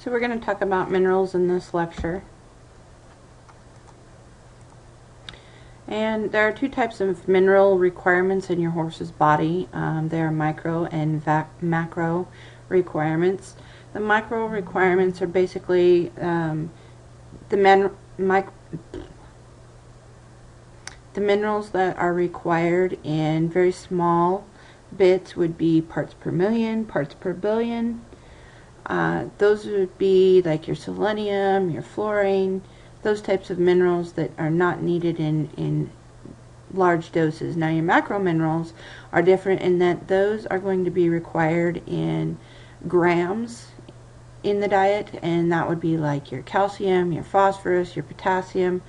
So we're going to talk about minerals in this lecture. And there are two types of mineral requirements in your horse's body. There are micro and macro requirements. The micro requirements are basically the minerals that are required in very small bits would be parts per million, parts per billion. Those would be like your selenium, your fluorine, those types of minerals that are not needed in large doses. Now your macro minerals are different in that those are going to be required in grams in the diet, and that would be like your calcium, your phosphorus, your potassium,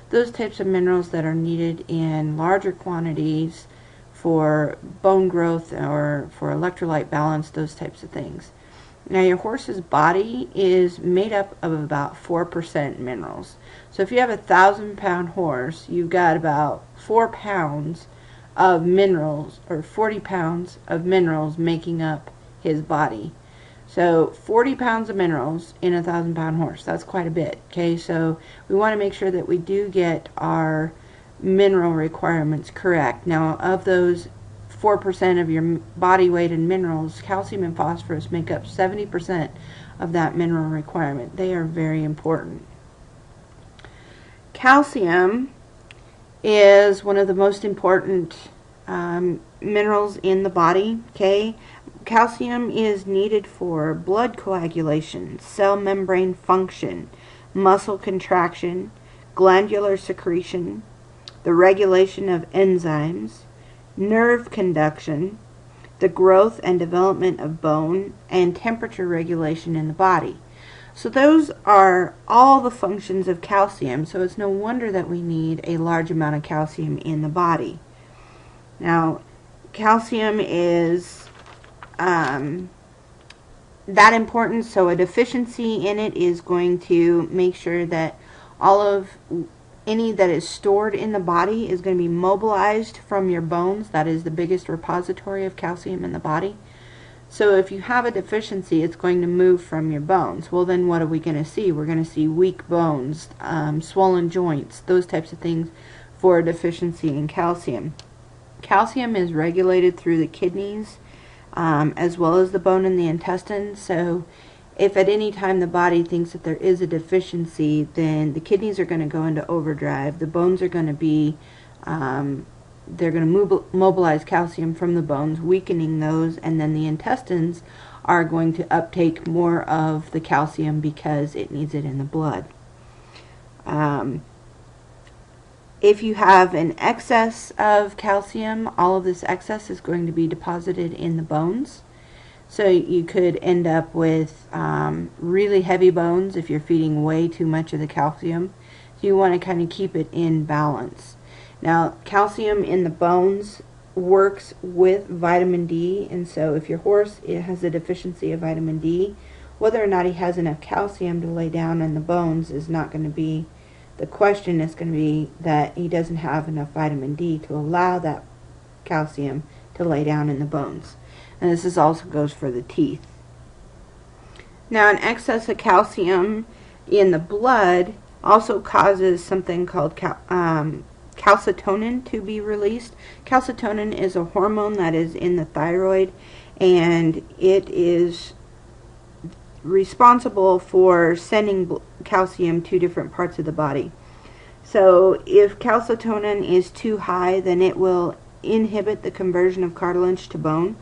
those types of minerals that are needed in larger quantities for bone growth or for electrolyte balance, those types of things. Now your horse's body is made up of about 4% minerals. So if you have a 1,000-pound horse, you've got about 4 pounds of minerals, or 40 pounds of minerals making up his body. So 40 pounds of minerals in a 1,000-pound horse, that's quite a bit. Okay, so we want to make sure that we do get our mineral requirements correct. Now of those 4% of your body weight in minerals, calcium and phosphorus make up 70% of that mineral requirement. They are very important. Calcium is one of the most important minerals in the body. Okay, calcium is needed for blood coagulation, cell membrane function, muscle contraction, glandular secretion, the regulation of enzymes, nerve conduction, the growth and development of bone, and temperature regulation in the body. So those are all the functions of calcium, so it's no wonder that we need a large amount of calcium in the body. Now, calcium is that important, so a deficiency in it is going to make sure that all of any that is stored in the body is going to be mobilized from your bones. That is the biggest repository of calcium in the body. So if you have a deficiency, it's going to move from your bones. Well, then what are we going to see? We're going to see weak bones, swollen joints, those types of things for a deficiency in calcium. Calcium is regulated through the kidneys as well as the bone in the intestines. So if at any time the body thinks that there is a deficiency, then the kidneys are going to go into overdrive. The bones are going to be, they're going to mobilize calcium from the bones, weakening those, and then the intestines are going to uptake more of the calcium because it needs it in the blood. If you have an excess of calcium, all of this excess is going to be deposited in the bones. So you could end up with really heavy bones if you're feeding way too much of the calcium. So you want to kind of keep it in balance. Now, calcium in the bones works with vitamin D, and so if your horse has a deficiency of vitamin D, whether or not he has enough calcium to lay down in the bones is not going to be the question. It's going to be that he doesn't have enough vitamin D to allow that calcium to lay down in the bones. And this also goes for the teeth. Now, an excess of calcium in the blood also causes something called calcitonin to be released. Calcitonin is a hormone that is in the thyroid, and it is responsible for sending calcium to different parts of the body. So if calcitonin is too high, then it will inhibit the conversion of cartilage to bone.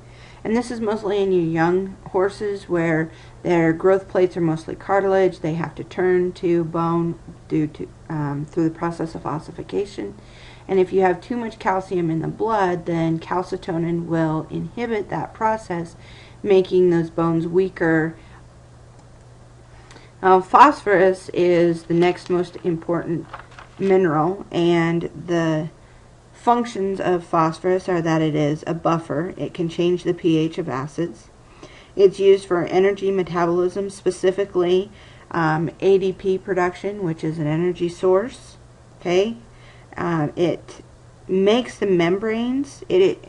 And this is mostly in your young horses where their growth plates are mostly cartilage. They have to turn to bone due to through the process of ossification. And if you have too much calcium in the blood, then calcitonin will inhibit that process, making those bones weaker. Phosphorus is the next most important mineral, and the functions of phosphorus are that it is a buffer. It can change the pH of acids. It's used for energy metabolism, specifically ADP production, which is an energy source. Okay, it makes the membranes. It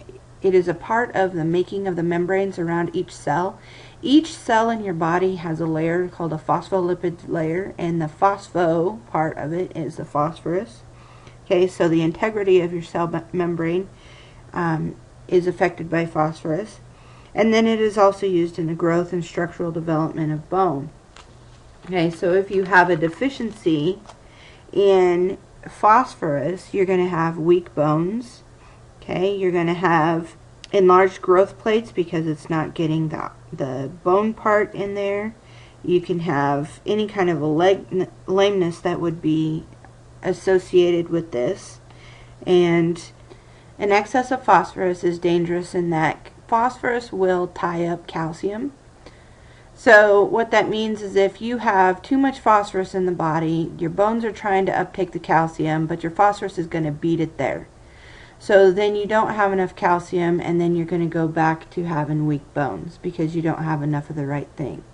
is a part of the making of the membranes around each cell. Each cell in your body has a layer called a phospholipid layer, and the phospho part of it is the phosphorus. Okay, so the integrity of your cell membrane is affected by phosphorus. And then it is also used in the growth and structural development of bone. Okay, so if you have a deficiency in phosphorus, you're going to have weak bones. Okay, you're going to have enlarged growth plates because it's not getting the bone part in there. You can have any kind of a lameness that would be associated with this. And an excess of phosphorus is dangerous in that phosphorus will tie up calcium. So what that means is if you have too much phosphorus in the body, your bones are trying to uptake the calcium, but your phosphorus is going to beat it there. So then you don't have enough calcium, and then you're going to go back to having weak bones because you don't have enough of the right thing.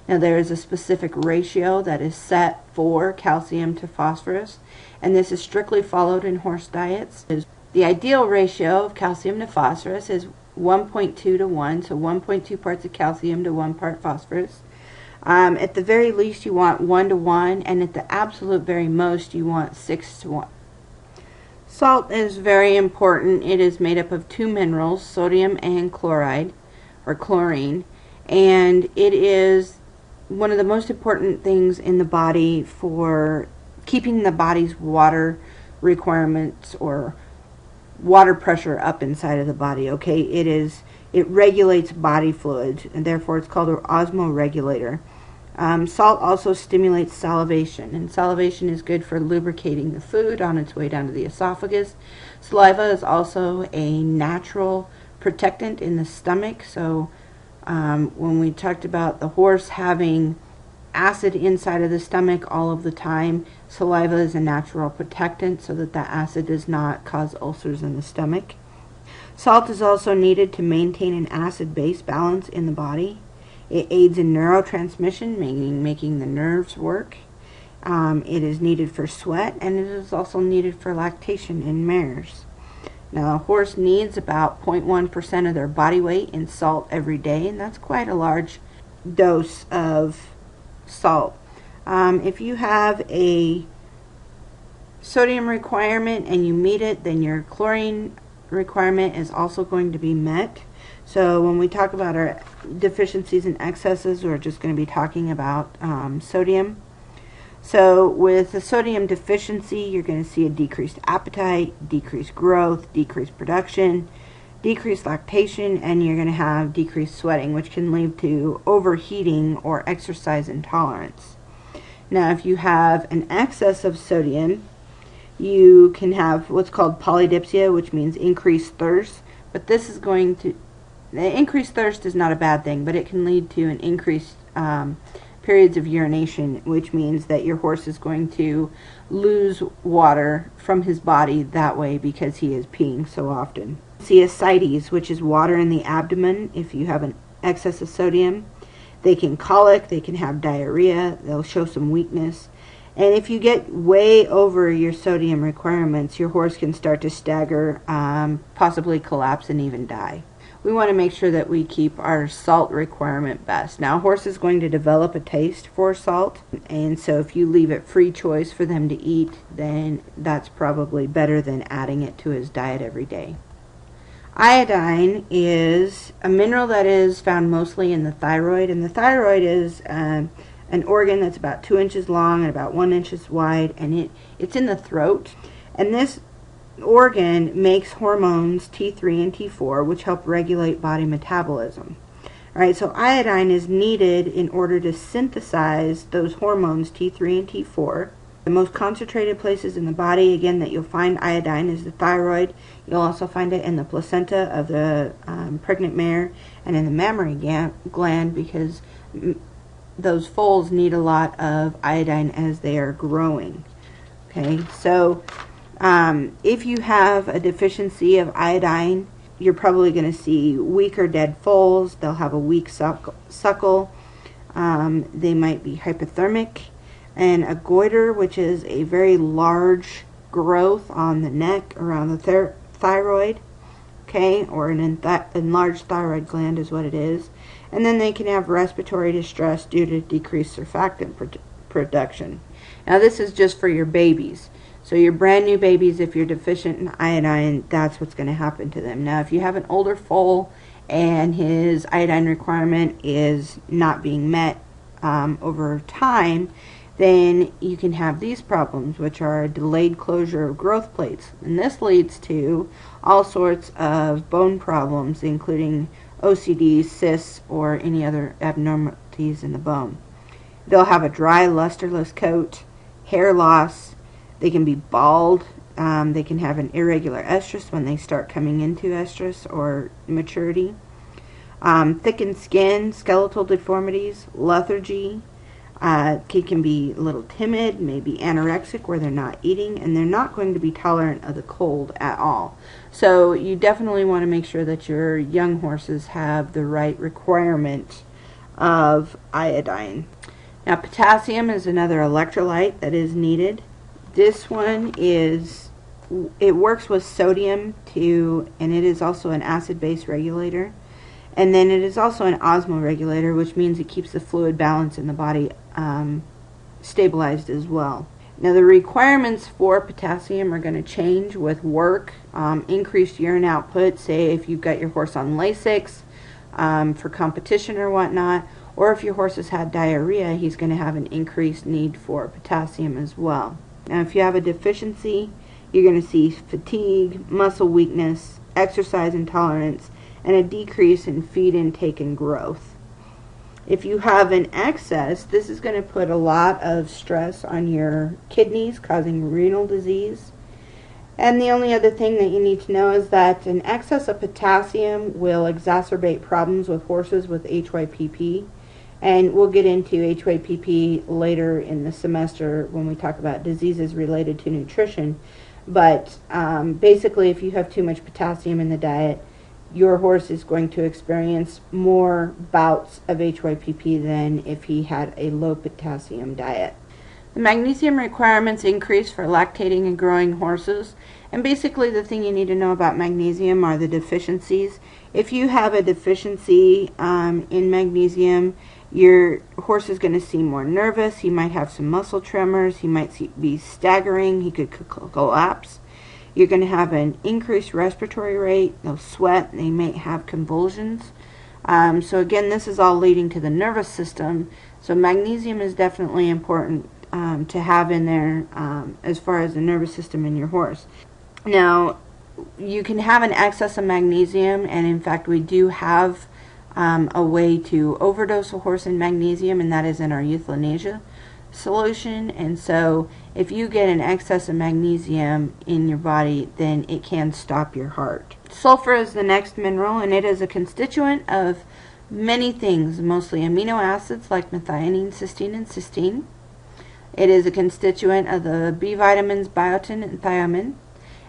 Now there is a specific ratio that is set for calcium to phosphorus, and this is strictly followed in horse diets. The ideal ratio of calcium to phosphorus is 1.2 to 1, so 1.2 parts of calcium to 1 part phosphorus. At the very least you want 1 to 1, and at the absolute very most you want 6 to 1. Salt is very important. It is made up of 2 minerals, sodium and chloride, or chlorine, and it is one of the most important things in the body for keeping the body's water requirements or water pressure up inside of the body. Okay, it regulates body fluids, and therefore it's called an osmoregulator. Salt also stimulates salivation, and salivation is good for lubricating the food on its way down to the esophagus. Saliva is also a natural protectant in the stomach. So when we talked about the horse having acid inside of the stomach all of the time, saliva is a natural protectant so that acid does not cause ulcers in the stomach. Salt is also needed to maintain an acid-base balance in the body. It aids in neurotransmission, making the nerves work. It is needed for sweat, and it is also needed for lactation in mares. Now, a horse needs about 0.1% of their body weight in salt every day, and that's quite a large dose of salt. If you have a sodium requirement and you meet it, then your chlorine requirement is also going to be met. So when we talk about our deficiencies and excesses, we're just going to be talking about sodium. So with a sodium deficiency, you're going to see a decreased appetite, decreased growth, decreased production, decreased lactation, and you're going to have decreased sweating, which can lead to overheating or exercise intolerance. Now, if you have an excess of sodium, you can have what's called polydipsia, which means increased thirst. But this is going to, the increased thirst is not a bad thing, but it can lead to an increased periods of urination, which means that your horse is going to lose water from his body that way because he is peeing so often. See ascites, which is water in the abdomen. If you have an excess of sodium, they can colic, they can have diarrhea, they'll show some weakness. And if you get way over your sodium requirements, your horse can start to stagger, possibly collapse, and even die. We want to make sure that we keep our salt requirement best. Now, a horse is going to develop a taste for salt, and so if you leave it free choice for them to eat, then that's probably better than adding it to his diet every day. Iodine is a mineral that is found mostly in the thyroid, and the thyroid is an organ that's about 2 inches long and about 1 inch wide, and it's in the throat. And this organ makes hormones T3 and T4, which help regulate body metabolism. Alright, so iodine is needed in order to synthesize those hormones T3 and T4. The most concentrated places in the body, again, that you'll find iodine is the thyroid. You'll also find it in the placenta of the pregnant mare and in the mammary gland, because those foals need a lot of iodine as they are growing. Okay, so if you have a deficiency of iodine, you're probably going to see weaker dead foals. They'll have a weak suckle. They might be hypothermic. And a goiter, which is a very large growth on the neck around the thyroid, okay, or an enlarged thyroid gland is what it is. And then they can have respiratory distress due to decreased surfactant production. Now this is just for your babies. So your brand new babies, if you're deficient in iodine, that's what's going to happen to them. Now if you have an older foal and his iodine requirement is not being met over time, then you can have these problems, which are delayed closure of growth plates. And this leads to all sorts of bone problems, including OCD, cysts, or any other abnormalities in the bone. They'll have a dry, lusterless coat, hair loss. They can be bald. They can have an irregular estrus when they start coming into estrus or maturity. Thickened skin, skeletal deformities, lethargy. Kid can be a little timid, maybe anorexic where they're not eating, and they're not going to be tolerant of the cold at all. So you definitely want to make sure that your young horses have the right requirement of iodine. Now potassium is another electrolyte that is needed. This one it works with sodium and it is also an acid-base regulator. And then it is also an osmoregulator, which means it keeps the fluid balance in the body stabilized as well. Now the requirements for potassium are going to change with work, increased urine output, say if you've got your horse on Lasix for competition or whatnot, or if your horse has had diarrhea, he's going to have an increased need for potassium as well. Now if you have a deficiency, you're going to see fatigue, muscle weakness, exercise intolerance, and a decrease in feed intake and growth. If you have an excess, this is going to put a lot of stress on your kidneys, causing renal disease. And the only other thing that you need to know is that an excess of potassium will exacerbate problems with horses with HYPP. And we'll get into HYPP later in the semester when we talk about diseases related to nutrition. But basically, if you have too much potassium in the diet, your horse is going to experience more bouts of HYPP than if he had a low potassium diet. The magnesium requirements increase for lactating and growing horses. And basically the thing you need to know about magnesium are the deficiencies. If you have a deficiency in magnesium, your horse is going to seem more nervous. He might have some muscle tremors. He might be staggering. He could collapse. You're going to have an increased respiratory rate. They'll sweat. They may have convulsions. So again, this is all leading to the nervous system. So magnesium is definitely important to have in there as far as the nervous system in your horse. Now, you can have an excess of magnesium, and in fact we do have a way to overdose a horse in magnesium, and that is in our euthanasia solution. And so if you get an excess of magnesium in your body, then it can stop your heart. Sulfur is the next mineral, and it is a constituent of many things, mostly amino acids like methionine, cysteine, and cysteine. It is a constituent of the B vitamins biotin and thiamine,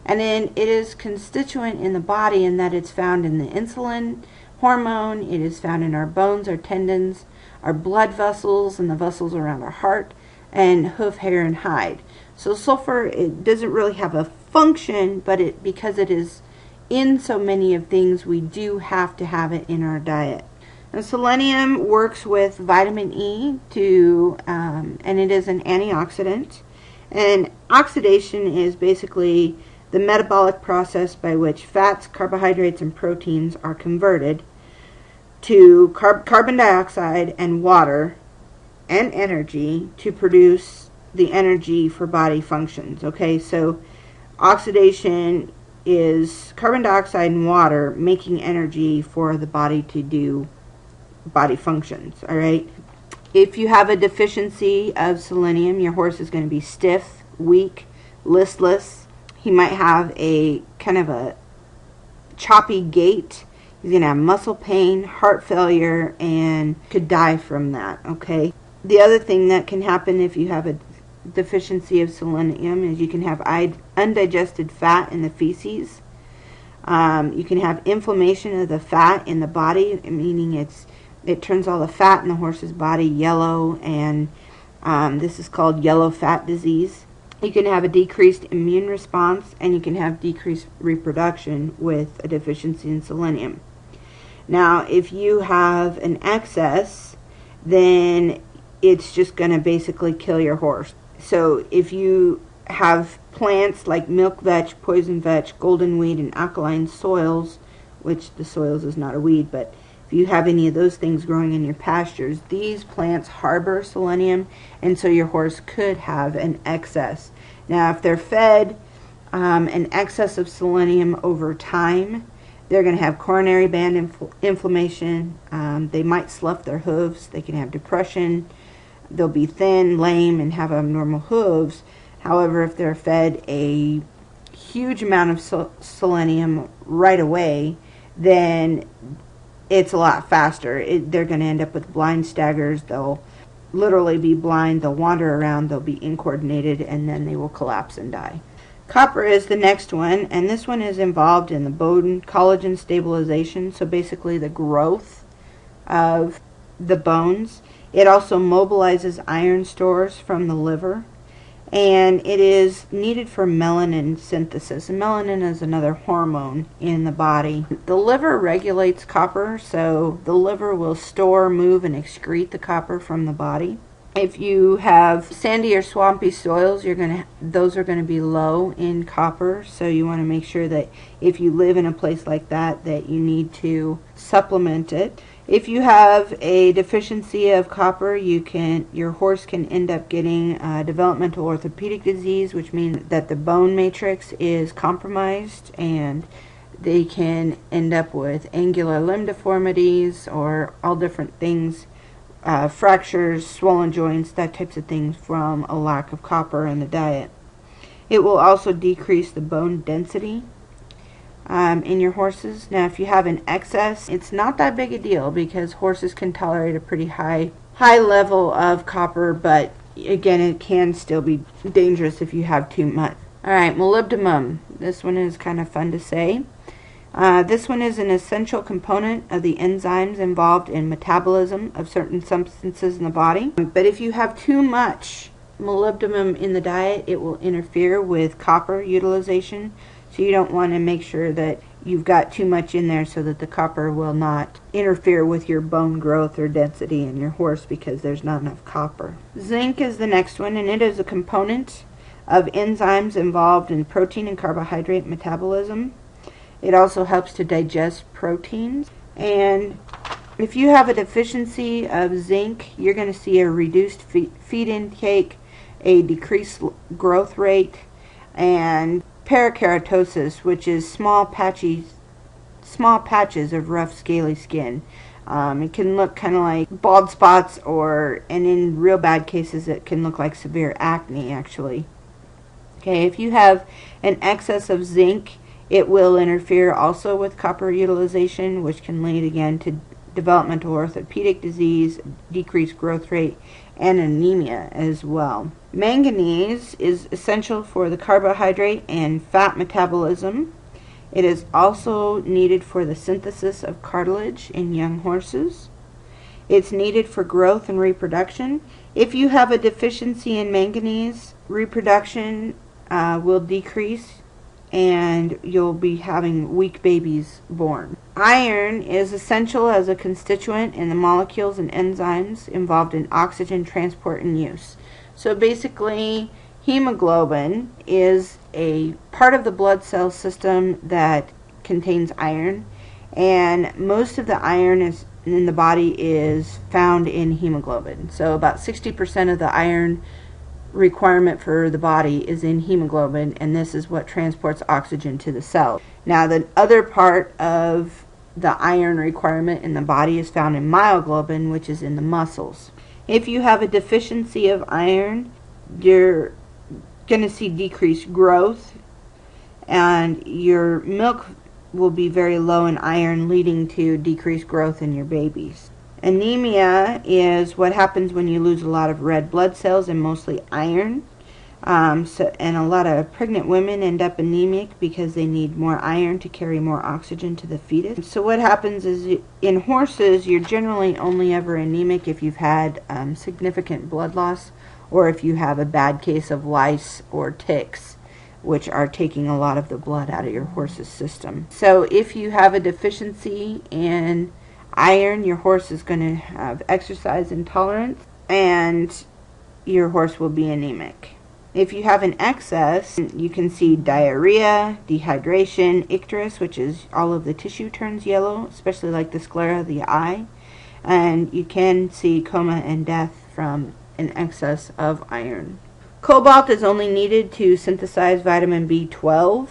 and then it is constituent in the body in that it's found in the insulin hormone. It is found in our bones, our tendons, our blood vessels, and the vessels around our heart, and hoof, hair, and hide. So sulfur, it doesn't really have a function, but because it is in so many of things, we do have to have it in our diet. And selenium works with vitamin E and it is an antioxidant. And oxidation is basically the metabolic process by which fats, carbohydrates, and proteins are converted to carbon dioxide and water and energy to produce the energy for body functions. Okay, so oxidation is carbon dioxide and water making energy for the body to do body functions. All right, if you have a deficiency of selenium, your horse is going to be stiff, weak, listless. He might have a kind of a choppy gait. He's going to have muscle pain, heart failure, and could die from that. Okay. The other thing that can happen if you have a deficiency of selenium is you can have undigested fat in the feces. You can have inflammation of the fat in the body, meaning it turns all the fat in the horse's body yellow, and this is called yellow fat disease. You can have a decreased immune response, and you can have decreased reproduction with a deficiency in selenium. Now, if you have an excess, then it's just going to basically kill your horse. So if you have plants like milk vetch, poison vetch, golden weed, and alkaline soils, which the soils is not a weed, but if you have any of those things growing in your pastures, these plants harbor selenium, and so your horse could have an excess. Now, if they're fed an excess of selenium over time, they're going to have coronary band inflammation. They might slough their hooves. They can have depression. They'll be thin, lame, and have abnormal hooves. However, if they're fed a huge amount of selenium right away, then it's a lot faster. They're going to end up with blind staggers. They'll literally be blind. They'll wander around. They'll be incoordinated, and then they will collapse and die. Copper is the next one, and this one is involved in the bone collagen stabilization, so basically the growth of the bones. It also mobilizes iron stores from the liver, and it is needed for melanin synthesis. And melanin is another hormone in the body. The liver regulates copper, so the liver will store, move, and excrete the copper from the body. If you have sandy or swampy soils, those are going to be low in copper, so you want to make sure that if you live in a place like that, that you need to supplement it. If you have a deficiency of copper, your horse can end up getting developmental orthopedic disease, which means that the bone matrix is compromised, and they can end up with angular limb deformities or all different things. Fractures, swollen joints, that types of things from a lack of copper in the diet. It will also decrease the bone density in your horses. Now, if you have an excess, it's not that big a deal because horses can tolerate a pretty high level of copper, but again, it can still be dangerous if you have too much. Alright, molybdenum. This one is kind of fun to say. This one is an essential component of the enzymes involved in metabolism of certain substances in the body. But if you have too much molybdenum in the diet, it will interfere with copper utilization. So you don't want to make sure that you've got too much in there so that the copper will not interfere with your bone growth or density in your horse because there's not enough copper. Zinc is the next one, and it is a component of enzymes involved in protein and carbohydrate metabolism. It also helps to digest proteins. And if you have a deficiency of zinc, you're going to see a reduced feed intake, a decreased growth rate, and parakeratosis, which is small patches of rough, scaly skin. It can look kind of like bald spots, and in real bad cases, it can look like severe acne, actually. Okay, if you have an excess of zinc, it will interfere also with copper utilization, which can lead again to developmental orthopedic disease, decreased growth rate, and anemia as well. Manganese is essential for the carbohydrate and fat metabolism. It is also needed for the synthesis of cartilage in young horses. It's needed for growth and reproduction. If you have a deficiency in manganese, reproduction will decrease, and you'll be having weak babies born. Iron is essential as a constituent in the molecules and enzymes involved in oxygen transport and use. So basically, hemoglobin is a part of the blood cell system that contains iron, and most of the iron in the body is found in hemoglobin. So about 60% of the iron requirement for the body is in hemoglobin, and this is what transports oxygen to the cell. Now, the other part of the iron requirement in the body is found in myoglobin, which is in the muscles. If you have a deficiency of iron, you're going to see decreased growth, and your milk will be very low in iron, leading to decreased growth in your babies. Anemia is what happens when you lose a lot of red blood cells and mostly iron. And a lot of pregnant women end up anemic because they need more iron to carry more oxygen to the fetus. So what happens is in horses, you're generally only ever anemic if you've had significant blood loss or if you have a bad case of lice or ticks. which are taking a lot of the blood out of your horse's system. So if you have a deficiency in iron, your horse is going to have exercise intolerance and your horse will be anemic. If you have an excess, you can see diarrhea, dehydration, icterus, which is all of the tissue turns yellow, especially like the sclera of the eye, and you can see coma and death from an excess of iron. Cobalt is only needed to synthesize vitamin B12,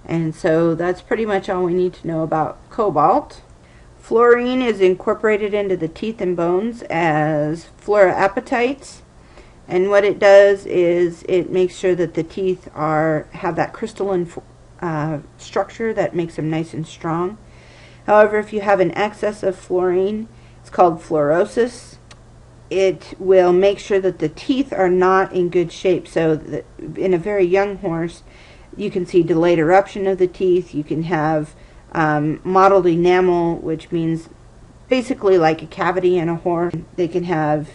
and so that's pretty much all we need to know about cobalt. Fluorine is incorporated into the teeth and bones as fluoroappatites. And what it does is it makes sure that the teeth have that crystalline structure that makes them nice and strong. However, if you have an excess of fluorine, it's called fluorosis. It will make sure that the teeth are not in good shape. So in a very young horse, you can see delayed eruption of the teeth. You can have mottled enamel, which means basically like a cavity in a horse. They can have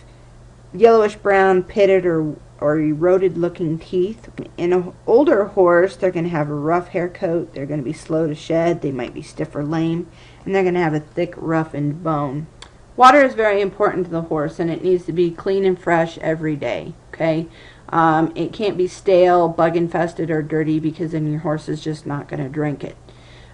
yellowish brown, pitted or eroded looking teeth. In an older horse, they're going to have a rough hair coat, they're going to be slow to shed, they might be stiff or lame, and they're going to have a thick, roughened bone. Water is very important to the horse, and it needs to be clean and fresh every day, okay? It can't be stale, bug infested, or dirty, because then your horse is just not going to drink it.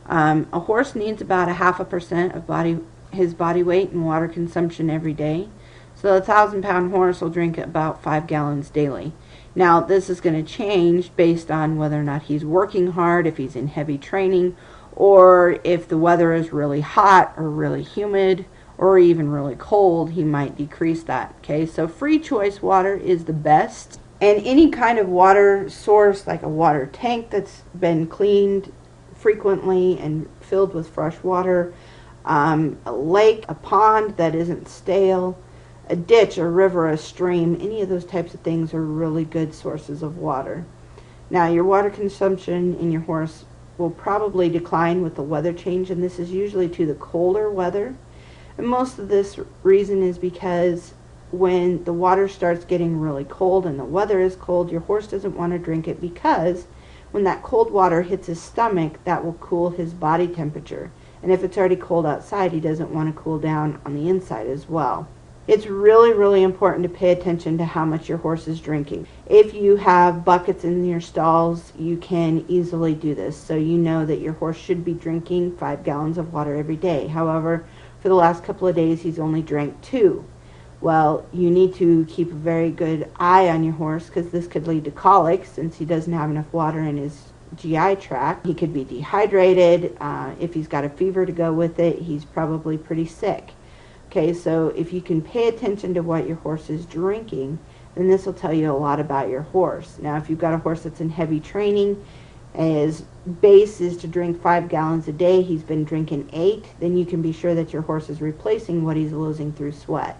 A horse needs about 0.5% of his body weight in water consumption every day. So a 1,000-pound horse will drink about 5 gallons daily. Now this is going to change based on whether or not he's working hard, if he's in heavy training, or if the weather is really hot or really humid or even really cold, he might decrease that. Okay, so free choice water is the best. And any kind of water source, like a water tank that's been cleaned frequently and filled with fresh water, a lake, a pond that isn't stale, a ditch, a river, a stream, any of those types of things are really good sources of water. Now, your water consumption in your horse will probably decline with the weather change, and this is usually to the colder weather. And most of this reason is because when the water starts getting really cold and the weather is cold, your horse doesn't want to drink it, because when that cold water hits his stomach, that will cool his body temperature. And if it's already cold outside, he doesn't want to cool down on the inside as well. It's really, really important to pay attention to how much your horse is drinking. If you have buckets in your stalls, you can easily do this. So you know that your horse should be drinking 5 gallons of water every day. However, for the last couple of days, he's only drank 2. Well, you need to keep a very good eye on your horse, because this could lead to colic since he doesn't have enough water in his GI tract. He could be dehydrated. If he's got a fever to go with it, he's probably pretty sick. Okay, so if you can pay attention to what your horse is drinking, then this will tell you a lot about your horse. Now, if you've got a horse that's in heavy training, his base is to drink 5 gallons a day, he's been drinking 8, then you can be sure that your horse is replacing what he's losing through sweat.